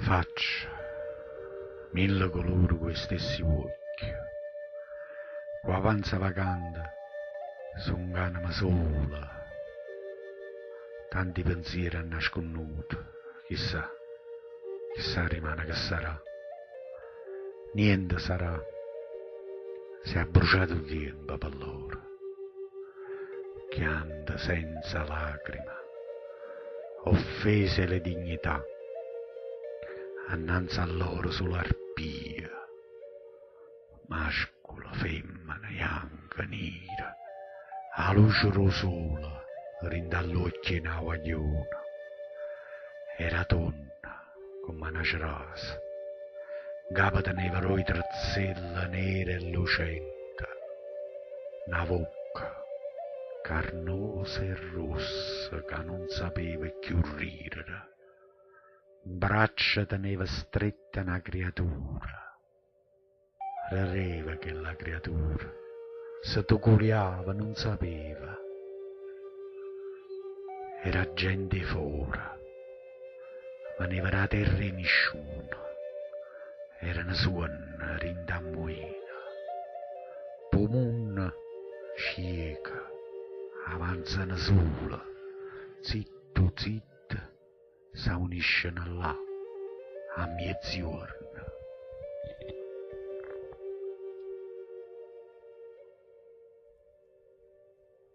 Faccia, mille colori coi stessi occhi. Qua avanza vacante, son un'anima sola. Tanti pensieri nasconuti, chissà rimane che sarà. Niente sarà, si è bruciato il tempo per loro. Pianta senza lacrima, offese le dignità, annanzi a loro solo arpia, mascolo, femmina, bianca, nera, a luce rosola, rindall'occhio in aguaglione, era donna come una cerasa, capo teneva roi trazzella nera e lucente, una bocca carnosa e rossa che non sapeva più ridere, braccia teneva stretta una creatura, rideva che la creatura, se tu curiava non sapeva, era gente fora, veniva da terra e nessuno, era una suona rindamuina, pomun cieca, avanzano sola, zitto, zitto, s'uniscono là, a mezzogiorno.